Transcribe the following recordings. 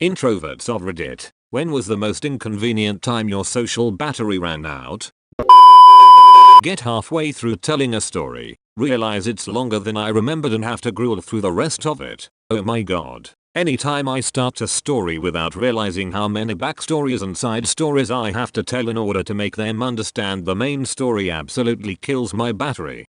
Introverts of Reddit, when was the most inconvenient time your social battery ran out? Get halfway through telling a story, realize it's longer than I remembered and have to gruel through the rest of it. Oh my god. Anytime I start a story without realizing how many backstories and side stories I have to tell in order to make them understand the main story absolutely kills my battery.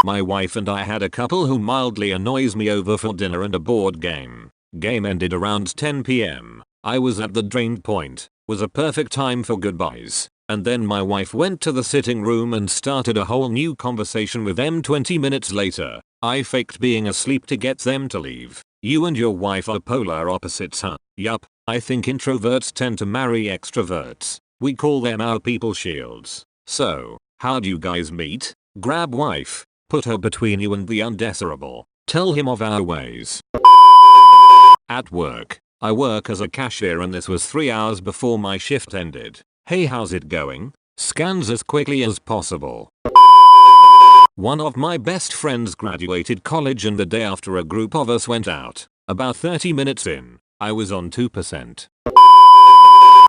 My wife and I had a couple who mildly annoys me over for dinner and a board game. Game ended around 10 PM. I was at the drain point. Was a perfect time for goodbyes. And then my wife went to the sitting room and started a whole new conversation with them 20 minutes later. I faked being asleep to get them to leave. You and your wife are polar opposites, huh? Yup, I think introverts tend to marry extroverts. We call them our people shields. So, how'd you guys meet? Grab wife. Put her between you and the undesirable. Tell him of our ways. At work. I work as a cashier and this was 3 hours before my shift ended. Hey, how's it going? Scans as quickly as possible. One of my best friends graduated college and the day after a group of us went out. About 30 minutes in, I was on 2%.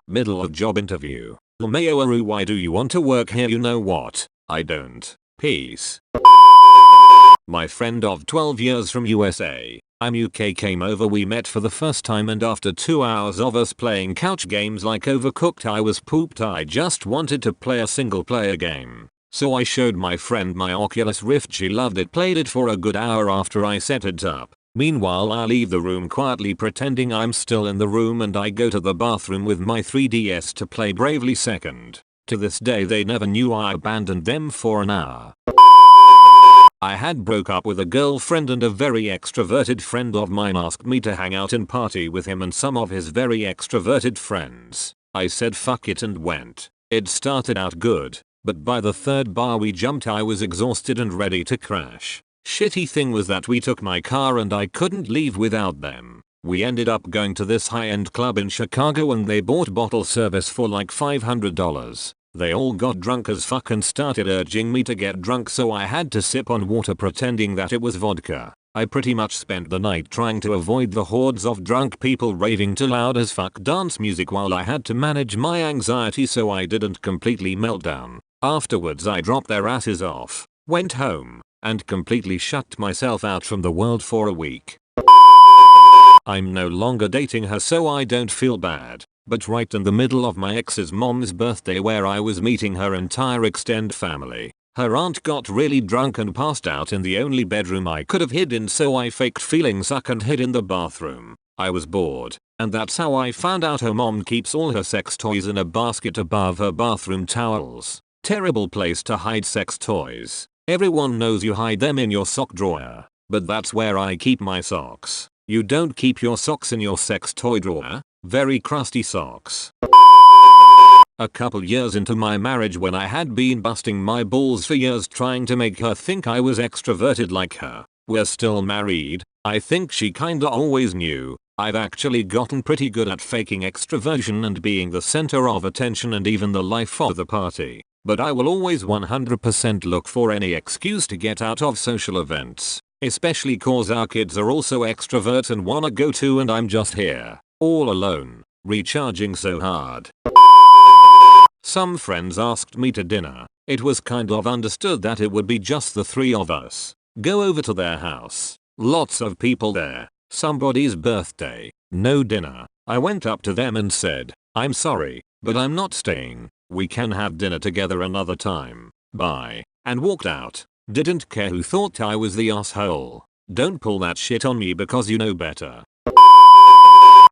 Middle of job interview. Lmayoaru, why do you want to work here? You know what? I don't. Peace. My friend of 12 years from USA. I'm UK came over, we met for the first time and after 2 hours of us playing couch games like Overcooked I was pooped. I just wanted to play a single player game. So I showed my friend my Oculus Rift, she loved it, played it for a good hour after I set it up. Meanwhile I leave the room quietly pretending I'm still in the room and I go to the bathroom with my 3DS to play Bravely Second. To this day they never knew I abandoned them for an hour. I had broke up with a girlfriend and a very extroverted friend of mine asked me to hang out and party with him and some of his very extroverted friends. I said fuck it and went. It started out good, but by the third bar we jumped I was exhausted and ready to crash. Shitty thing was that we took my car and I couldn't leave without them. We ended up going to this high-end club in Chicago and they bought bottle service for like $500. They all got drunk as fuck and started urging me to get drunk, so I had to sip on water pretending that it was vodka. I pretty much spent the night trying to avoid the hordes of drunk people raving to loud as fuck dance music while I had to manage my anxiety so I didn't completely melt down. Afterwards I dropped their asses off, went home, and completely shut myself out from the world for a week. I'm no longer dating her so I don't feel bad. But right in the middle of my ex's mom's birthday where I was meeting her entire extended family, her aunt got really drunk and passed out in the only bedroom I could have hid in, so I faked feeling sick and hid in the bathroom. I was bored, and that's how I found out her mom keeps all her sex toys in a basket above her bathroom towels. Terrible place to hide sex toys. Everyone knows you hide them in your sock drawer, but that's where I keep my socks. You don't keep your socks in your sex toy drawer? Very crusty socks. A couple years into my marriage, when I had been busting my balls for years trying to make her think I was extroverted like her. We're still married. I think she kinda always knew. I've actually gotten pretty good at faking extroversion and being the center of attention and even the life of the party. But I will always 100% look for any excuse to get out of social events. Especially cause our kids are also extroverts and wanna go too and I'm just here. All alone, recharging so hard. Some friends asked me to dinner. It was kind of understood that it would be just the three of us. Go over to their house. Lots of people there. Somebody's birthday. No dinner. I went up to them and said, I'm sorry, but I'm not staying. We can have dinner together another time. Bye. And walked out. Didn't care who thought I was the asshole. Don't pull that shit on me because you know better.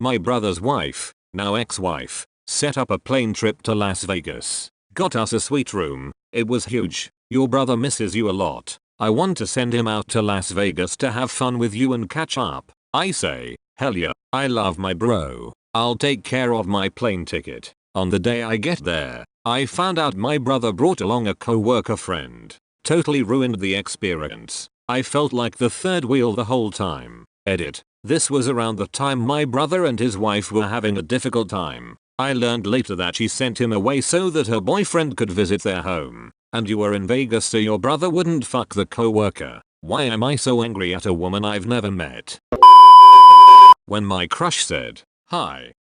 My brother's wife, now ex-wife, set up a plane trip to Las Vegas. Got us a suite room. It was huge. Your brother misses you a lot. I want to send him out to Las Vegas to have fun with you and catch up. I say, hell yeah, I love my bro. I'll take care of my plane ticket. On the day I get there, I found out my brother brought along a co-worker friend. Totally ruined the experience. I felt like the third wheel the whole time. Edit. This was around the time my brother and his wife were having a difficult time. I learned later that she sent him away so that her boyfriend could visit their home. And you were in Vegas so your brother wouldn't fuck the co-worker. Why am I so angry at a woman I've never met? When my crush said, "Hi,